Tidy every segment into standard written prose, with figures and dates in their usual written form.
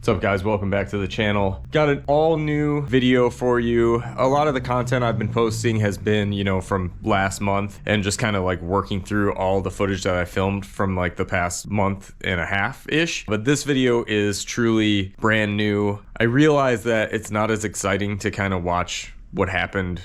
What's up guys, welcome back to the channel. Got an all new video for you. A lot of the content I've been posting has been, from last month and just kind of like working through all the footage that I filmed from like the past month and a half-ish. But this video is truly brand new. I realize that it's not as exciting to kind of watch what happened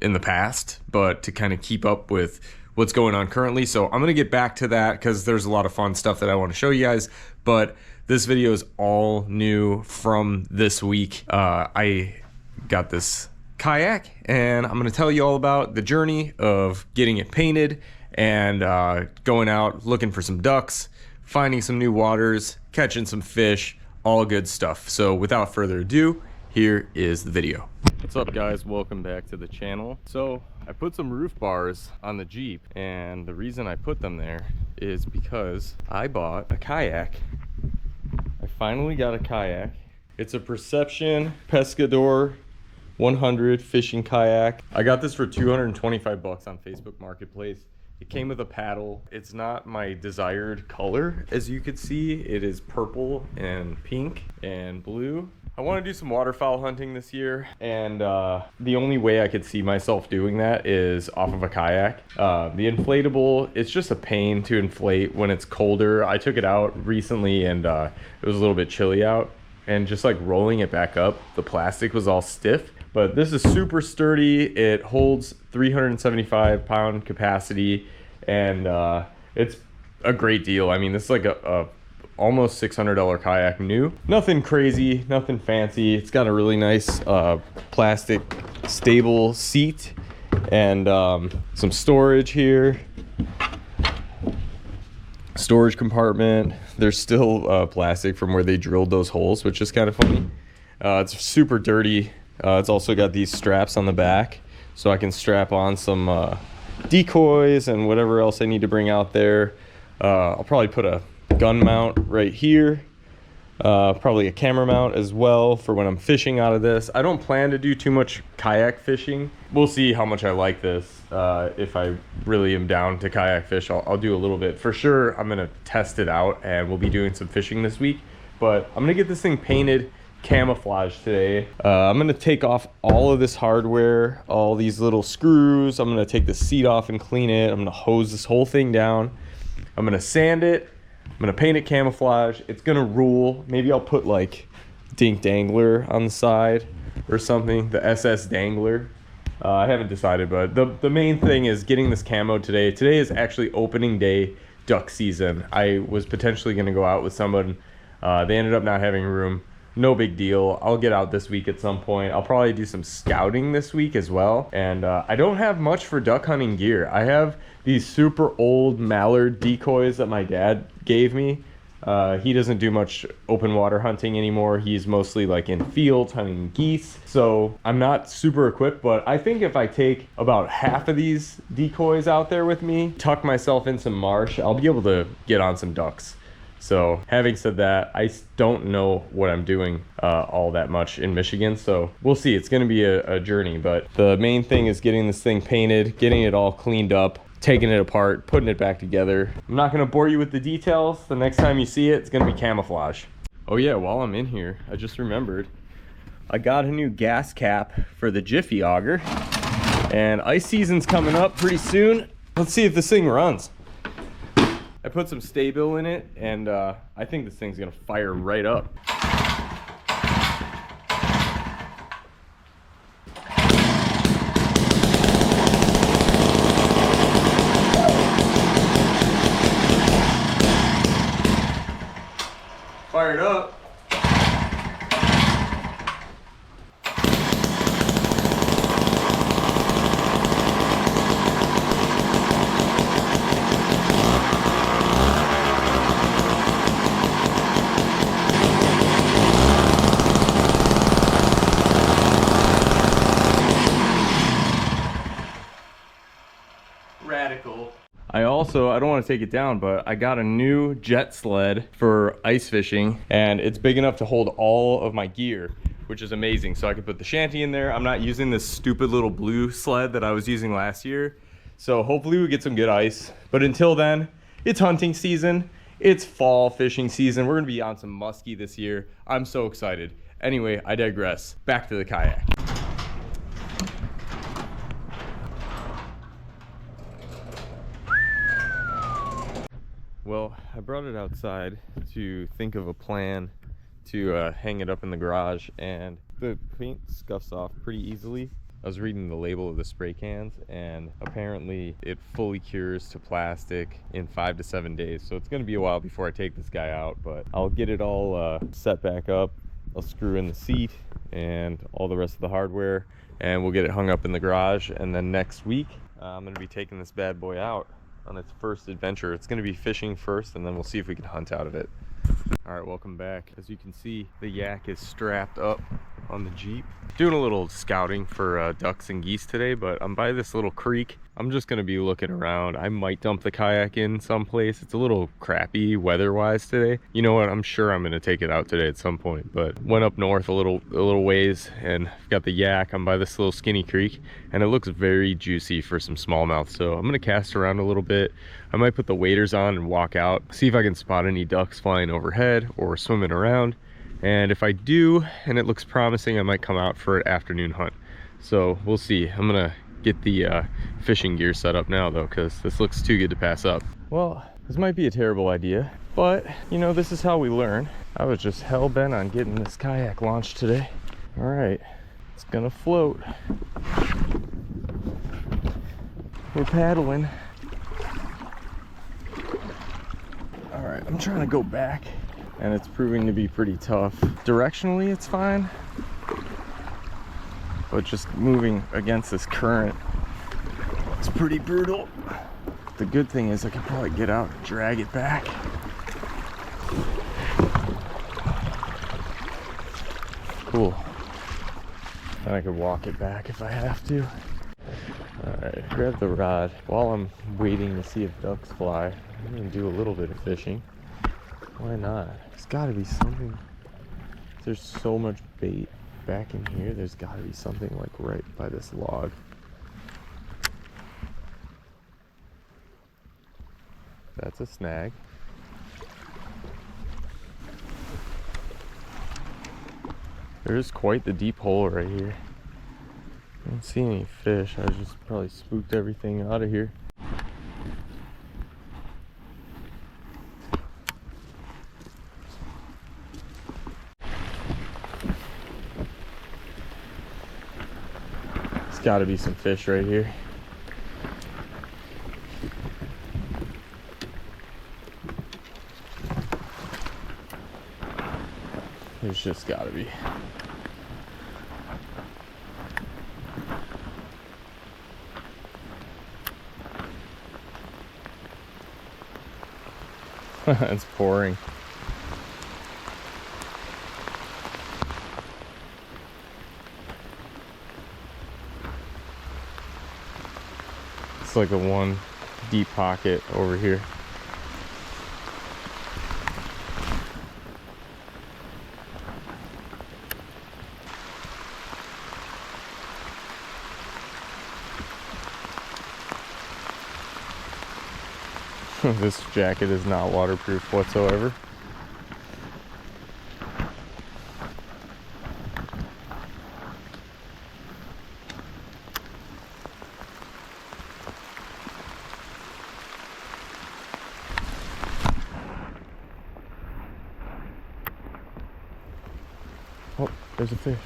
in the past, but to kind of keep up with what's going on currently. So I'm gonna get back to that because there's a lot of fun stuff that I want to show you guys, but this video is all new from this week. I got this kayak and I'm gonna tell you all about the journey of getting it painted and going out looking for some ducks, finding some new waters, catching some fish, all good stuff. So without further ado, here is the video. What's up guys, welcome back to the channel. So I put some roof bars on the Jeep, and the reason I put them there is because I bought a kayak. I finally got a kayak. It's a Perception Pescador 100 fishing kayak. I got this for 225 bucks on Facebook Marketplace. It came with a paddle. It's not my desired color, as you could see. It is purple and pink and blue. I want to do some waterfowl hunting this year, and the only way I could see myself doing that is off of a kayak. The inflatable, it's just a pain to inflate when it's colder. I took it out recently and it was a little bit chilly out, and just like rolling it back up, the plastic was all stiff. But this is super sturdy. It holds 375 pound capacity, and it's a great deal. I mean, this is like a almost $600 kayak new. Nothing crazy, nothing fancy. It's got a really nice plastic stable seat and some storage here. Storage compartment. There's still plastic from where they drilled those holes, which is kind of funny. It's super dirty. It's also got these straps on the back, so I can strap on some decoys and whatever else I need to bring out there. I'll probably put a gun mount right here, probably a camera mount as well for when I'm fishing out of this. I don't plan to do too much kayak fishing. We'll see how much I like this. If I really am down to kayak fish, I'll do a little bit. For sure, I'm gonna test it out and we'll be doing some fishing this week, but I'm gonna get this thing painted camouflage today. I'm gonna take off all of this hardware, all these little screws. I'm gonna take the seat off and clean it. I'm gonna hose this whole thing down. I'm gonna sand it. I'm gonna paint it camouflage. It's gonna rule. Maybe I'll put like Dink Dangler on the side or something, the SS Dangler. I haven't decided, but the main thing is getting this camo today. Today is actually opening day duck season. I was potentially gonna go out with someone. They ended up not having room. No big deal. I'll get out this week at some point. I'll probably do some scouting this week as well. And I don't have much for duck hunting gear. I have these super old mallard decoys that my dad gave me. He doesn't do much open water hunting anymore. He's mostly like in fields hunting geese. So I'm not super equipped, but I think if I take about half of these decoys out there with me, tuck myself in some marsh, I'll be able to get on some ducks. So having said that, I don't know what I'm doing all that much in Michigan, so we'll see. It's gonna be a journey, but the main thing is getting this thing painted, getting it all cleaned up, taking it apart, putting it back together. I'm not gonna bore you with the details. The next time you see it, it's gonna be camouflage. Oh yeah, while I'm in here, I just remembered, I got a new gas cap for the Jiffy auger, and ice season's coming up pretty soon. Let's see if this thing runs. I put some Sta-Bil in it, and I think this thing's gonna fire right up. Fired up. Radical. I don't want to take it down, but I got a new jet sled for ice fishing, and it's big enough to hold all of my gear, which is amazing. So I can put the shanty in there. I'm not using this stupid little blue sled that I was using last year. So hopefully we get some good ice. But until then, it's hunting season, It's fall fishing season. We're gonna be on some muskie this year. I'm so excited. Anyway, I digress. Back to the kayak. Well, I brought it outside to think of a plan to hang it up in the garage, and the paint scuffs off pretty easily. I was reading the label of the spray cans, and apparently it fully cures to plastic in 5 to 7 days. So it's gonna be a while before I take this guy out, but I'll get it all set back up. I'll screw in the seat and all the rest of the hardware, and we'll get it hung up in the garage. And then next week, I'm gonna be taking this bad boy out on its first adventure. It's gonna be fishing first, and then we'll see if we can hunt out of it. All right, welcome back. As you can see, the yak is strapped up on the Jeep. Doing a little scouting for ducks and geese today, but I'm by this little creek. I'm just gonna be looking around. I might dump the kayak in someplace. It's a little crappy weather-wise today. You know what? I'm sure I'm gonna take it out today at some point, but went up north a little ways, and I've got the yak. I'm by this little skinny creek, and it looks very juicy for some smallmouth. So I'm gonna cast around a little bit. I might put the waders on and walk out, see if I can spot any ducks flying overhead or swimming around. And if I do, and it looks promising, I might come out for an afternoon hunt. So we'll see. I'm gonna get the fishing gear set up now though, because this looks too good to pass up. Well, this might be a terrible idea, but you know, this is how we learn. I was just hell-bent on getting this kayak launched today. All right, it's gonna float. We're paddling. All right, I'm trying to go back, and it's proving to be pretty tough. Directionally, it's fine, but just moving against this current, it's pretty brutal. The good thing is I can probably get out and drag it back. Cool. Then I could walk it back if I have to. All right, grab the rod. While I'm waiting to see if ducks fly, I'm gonna do a little bit of fishing. Why not? There's gotta be something. There's so much bait back in here. There's gotta be something like right by this log. That's a snag. There's quite the deep hole right here. I don't see any fish. I just probably spooked everything out of here. There's got to be some fish right here. There's just got to be. It's pouring. It's like a one deep pocket over here. This jacket is not waterproof whatsoever. Oh, there's a fish.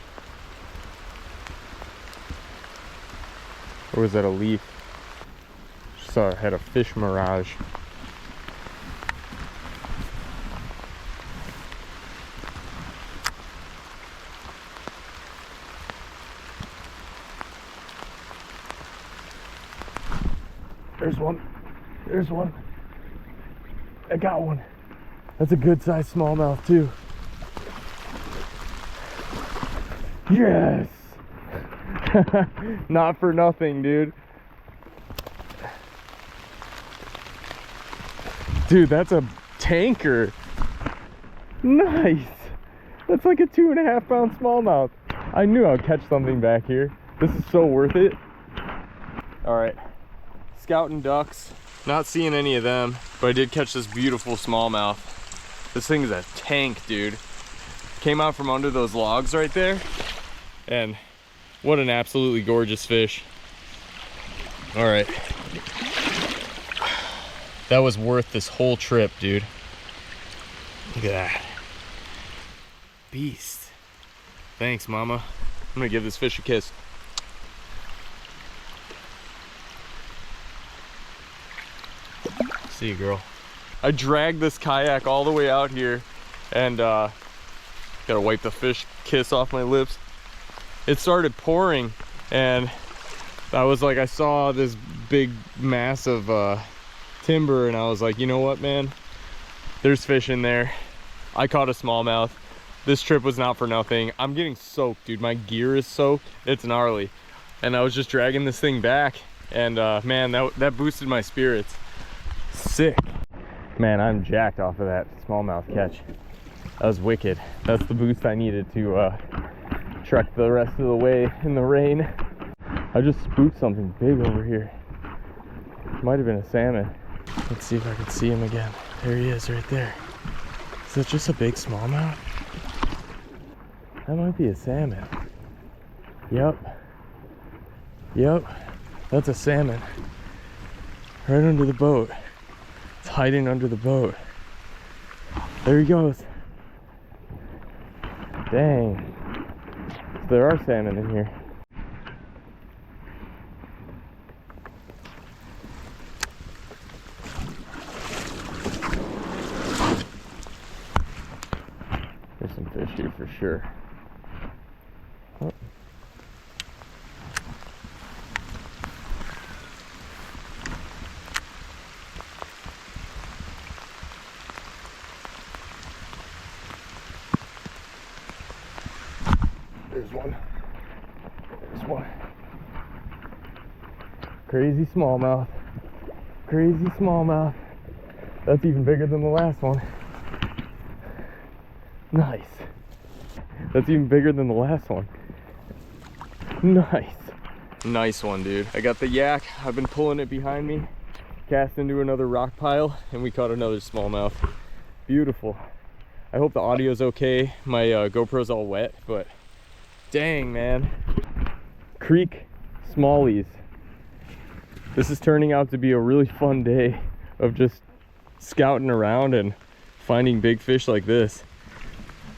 Or was that a leaf? Just saw I had a fish mirage. There's one. There's one. I got one. That's a good sized smallmouth too. Yes! Not for nothing, dude. Dude, that's a tanker. Nice. That's like a 2.5 pound smallmouth. I knew I'd catch something back here. This is so worth it. All right. Scouting ducks. Not seeing any of them, but I did catch this beautiful smallmouth. This thing is a tank, dude. Came out from under those logs right there, and what an absolutely gorgeous fish. All right. That was worth this whole trip, dude. Look at that. Beast. Thanks, mama. I'm gonna give this fish a kiss. See you, girl. I dragged this kayak all the way out here and gotta wipe the fish kiss off my lips. It started pouring and I was like, I saw this big mass of timber and I was like, you know what, man? There's fish in there. I caught a smallmouth. This trip was not for nothing. I'm getting soaked, dude. My gear is soaked. It's gnarly. And I was just dragging this thing back and man, that boosted my spirits. Sick. Man, I'm jacked off of that smallmouth catch. That was wicked. That's the boost I needed to trek the rest of the way in the rain. I just spooked something big over here. Might have been a salmon. Let's see if I can see him again. There he is right there. Is that just a big smallmouth? That might be a salmon. Yep. Yep. That's a salmon. Right under the boat. It's hiding under the boat. There he goes. Dang. There are salmon in here. There's some fish here for sure. Oh. There's one. There's one. Crazy smallmouth. Crazy smallmouth. That's even bigger than the last one. Nice. That's even bigger than the last one. Nice. Nice one, dude. I got the yak. I've been pulling it behind me. Cast into another rock pile and we caught another smallmouth. Beautiful. I hope the audio's okay. My GoPro's all wet, but dang, man. Creek smallies. This is turning out to be a really fun day of just scouting around and finding big fish like this.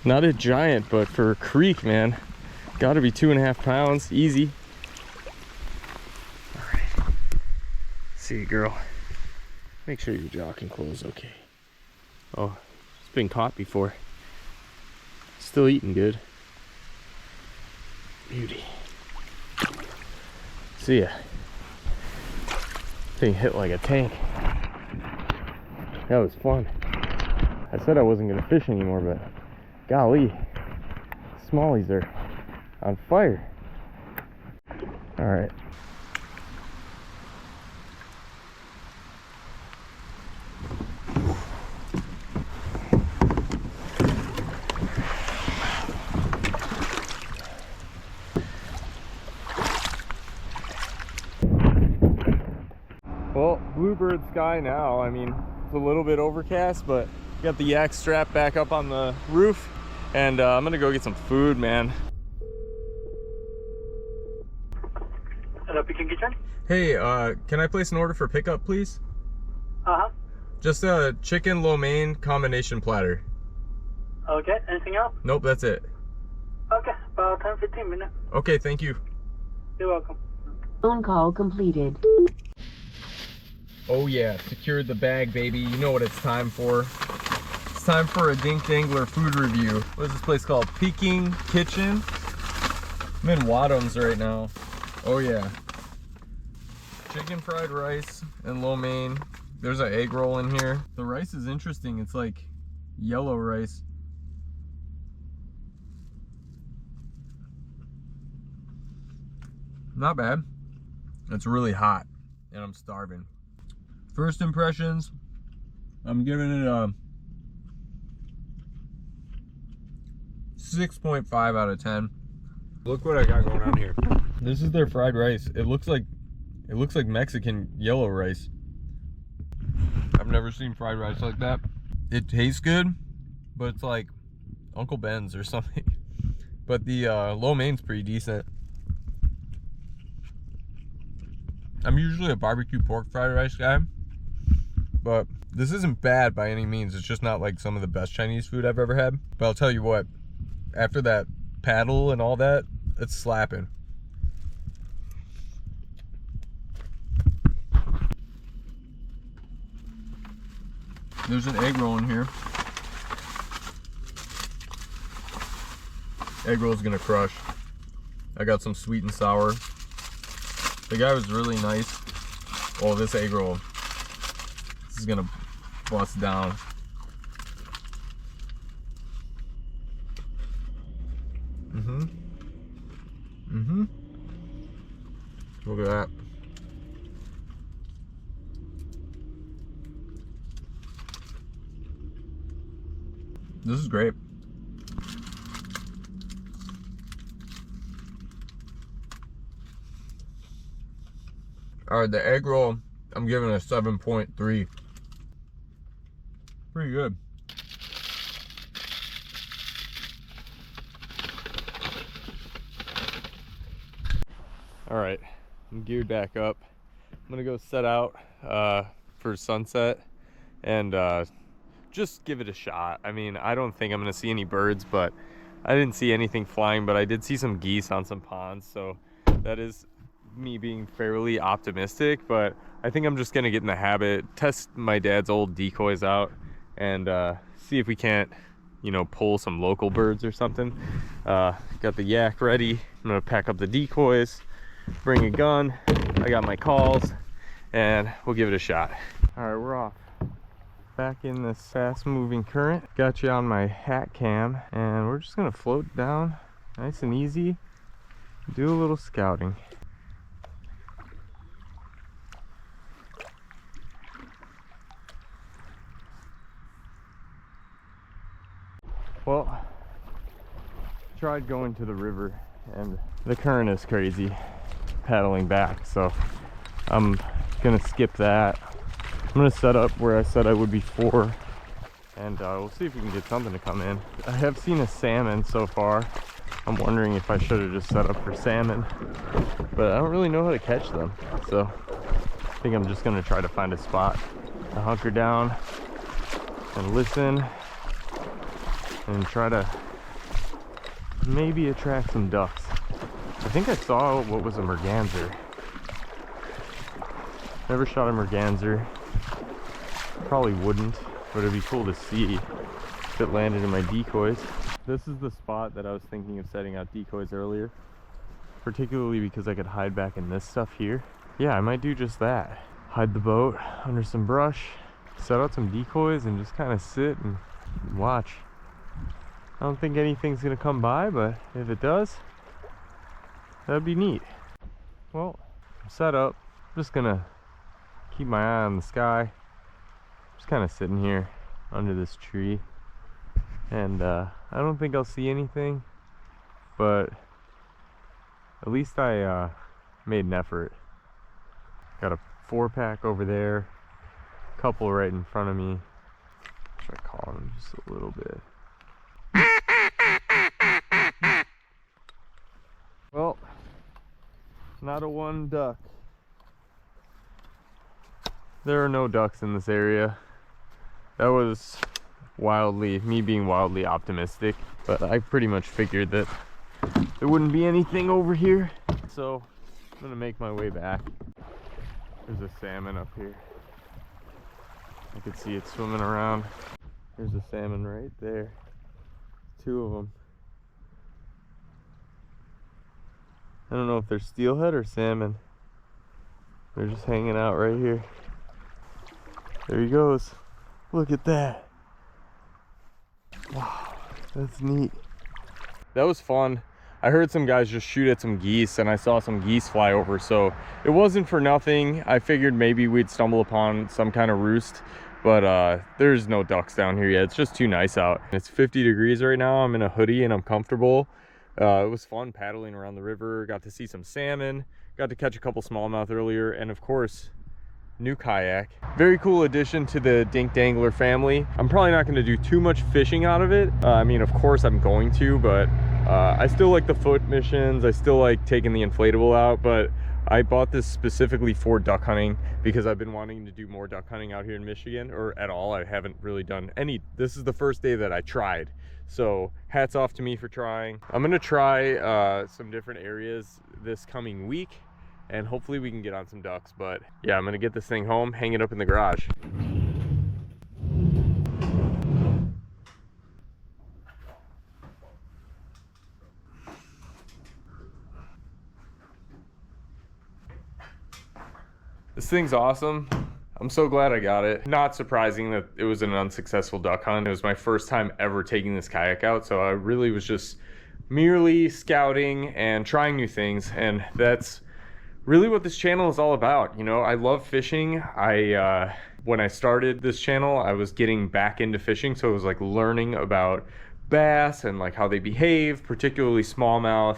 Not a giant, but for a creek, man, gotta be 2.5 pounds, easy. All right. See you, girl. Make sure your jaw can close okay. Oh, it's been caught before. Still eating good. Beauty. See ya. Thing hit like a tank. That was fun. I said I wasn't gonna fish anymore, but golly, smallies are on fire. All right. Well, bluebird sky now. I mean, it's a little bit overcast, but got the yak strap back up on the roof, and I'm gonna go get some food, man. Hello, Picking Kitchen. Hey, can I place an order for pickup, please? Uh-huh. Just a chicken lo mein combination platter. Okay, anything else? Nope, that's it. Okay, about 10-15 minutes. Okay, thank you. You're welcome. Phone call completed. Oh yeah, secured the bag, baby. You know what it's time for. It's time for a Dink Dangler food review. What is this place called? Peking Kitchen. I'm in Wadhams right now. Oh yeah. Chicken fried rice and lo mein. There's an egg roll in here. The rice is interesting. It's like yellow rice. Not bad. It's really hot and I'm starving. First impressions, I'm giving it a 6.5 out of 10. Look what I got going on here. This is their fried rice. It looks like Mexican yellow rice. I've never seen fried rice like that. It tastes good, but it's like Uncle Ben's or something. But the lo mein's pretty decent. I'm usually a barbecue pork fried rice guy, but this isn't bad by any means. It's just not like some of the best Chinese food I've ever had. But I'll tell you what, after that paddle and all that, it's slapping. There's an egg roll in here. Egg roll's gonna crush. I got some sweet and sour. The guy was really nice. Oh, this egg roll, this is gonna bust down. Look at that. This is great. All right, the egg roll, I'm giving a 7.3. Pretty good. All right, I'm geared back up. I'm gonna go set out for sunset and just give it a shot. I mean, I don't think I'm gonna see any birds, but I didn't see anything flying, but I did see some geese on some ponds, so that is me being fairly optimistic. But I think I'm just gonna get in the habit, test my dad's old decoys out, and see if we can't, you know, pull some local birds or something. Got the yak ready. I'm gonna pack up the decoys, bring a gun, I got my calls, and we'll give it a shot. All right, we're off. Back in this fast moving current. Got you on my hat cam, and we're just gonna float down nice and easy, do a little scouting. Well, tried going to the river and the current is crazy paddling back, so I'm gonna skip that. I'm gonna set up where I said I would before, and we'll see if we can get something to come in. I have seen a salmon so far. I'm wondering if I should have just set up for salmon, but I don't really know how to catch them, so I think I'm just gonna try to find a spot to hunker down and listen and try to maybe attract some ducks. I think I saw what was a merganser. Never shot a merganser. Probably wouldn't, but it'd be cool to see if it landed in my decoys. This is the spot that I was thinking of setting out decoys earlier, particularly because I could hide back in this stuff here. Yeah, I might do just that. Hide the boat under some brush, set out some decoys, and just kind of sit and watch. I don't think anything's gonna come by, but if it does, that'd be neat. Well, I'm set up. I'm just gonna keep my eye on the sky. Just kind of sitting here under this tree, and I don't think I'll see anything, but at least I made an effort. Got a 4-pack over there, a couple right in front of me. Try calling them just a little bit. Well, not a one duck. There are no ducks in this area. That was me being wildly optimistic, but I pretty much figured that there wouldn't be anything over here. So I'm gonna make my way back. There's a salmon up here. I could see it swimming around. There's a salmon right there. 2 of them. I don't know if they're steelhead or salmon. They're just hanging out right here. There he goes. Look at that. Wow, that's neat. That was fun. I heard some guys just shoot at some geese, and I saw some geese fly over, so it wasn't for nothing. I figured maybe we'd stumble upon some kind of roost, but there's no ducks down here yet. It's just too nice out. It's 50 degrees right now. I'm in a hoodie and I'm comfortable. It was fun paddling around the river. Got to see some salmon, got to catch a couple smallmouth earlier, and of course new kayak. Very cool addition to the Dink Dangler family. I'm probably not going to do too much fishing out of it. I mean, of course I'm going to, but I still like the foot missions. I still like taking the inflatable out, but I bought this specifically for duck hunting because I've been wanting to do more duck hunting out here in Michigan, or at all. I haven't really done any. This is the first day that I tried. So hats off to me for trying. I'm gonna try some different areas this coming week, and hopefully we can get on some ducks. But yeah, I'm gonna get this thing home, hang it up in the garage. This thing's awesome. I'm so glad I got it. Not surprising that it was an unsuccessful duck hunt. It was my first time ever taking this kayak out, so I really was just merely scouting and trying new things, and that's really what this channel is all about. You know, I love fishing. When I started this channel, I was getting back into fishing, so it was like learning about bass and like how they behave, particularly smallmouth,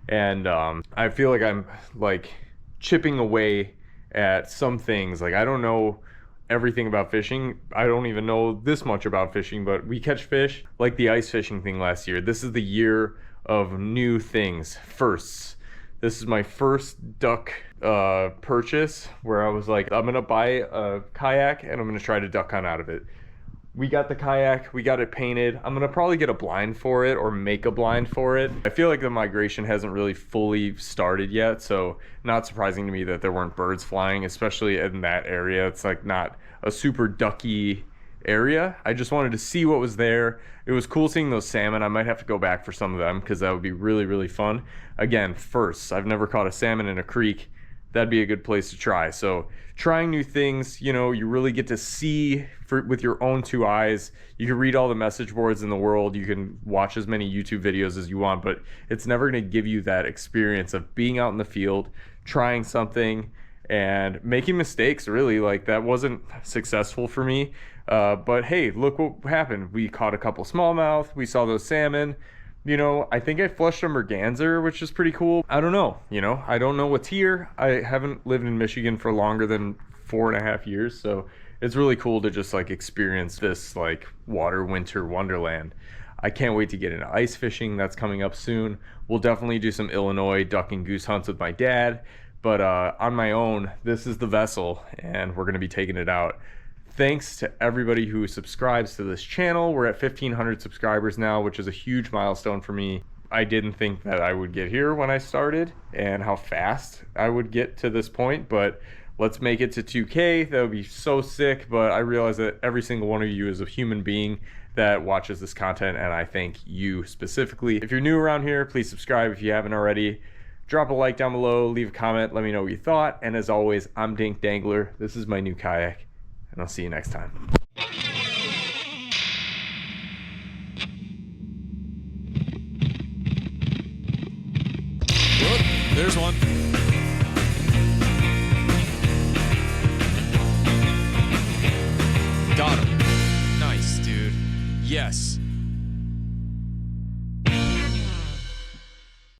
and I feel like I'm like chipping away at some things. Like, I don't know everything about fishing. I don't even know this much about fishing, but we catch fish like the ice fishing thing last year. This is the year of new things, firsts. This is my first duck purchase where I was like, I'm gonna buy a kayak and I'm gonna try to duck hunt out of it. We got the kayak, we got it painted. I'm gonna probably get a blind for it or make a blind for it. I feel like the migration hasn't really fully started yet, so not surprising to me that there weren't birds flying, especially in that area. It's like not a super ducky area. I just wanted to see what was there. It was cool seeing those salmon. I might have to go back for some of them because that would be really, really fun. Again, first, I've never caught a salmon in a creek. That'd be a good place to try. So trying new things, you know, you really get to see with your own two eyes. You can read all the message boards in the world. You can watch as many YouTube videos as you want, but it's never going to give you that experience of being out in the field, trying something and making mistakes. Really, like, that wasn't successful for me. But hey, look what happened. We caught a couple smallmouth. We saw those salmon. You know, I think I flushed a merganser, which is pretty cool. I don't know, you know, I don't know what's here. I haven't lived in Michigan for longer than 4.5 years, so it's really cool to just like experience this like water winter wonderland. I can't wait to get into ice fishing. That's coming up soon. We'll definitely do some Illinois duck and goose hunts with my dad, but on my own, this is the vessel and we're gonna be taking it out. Thanks to everybody who subscribes to this channel. We're at 1,500 subscribers now, which is a huge milestone for me. I didn't think that I would get here when I started and how fast I would get to this point, but let's make it to 2K. That would be so sick, but I realize that every single one of you is a human being that watches this content, and I thank you specifically. If you're new around here, please subscribe if you haven't already. Drop a like down below, leave a comment, let me know what you thought, and as always, I'm Dink Dangler. This is my new kayak, and I'll see you next time. Look, there's one.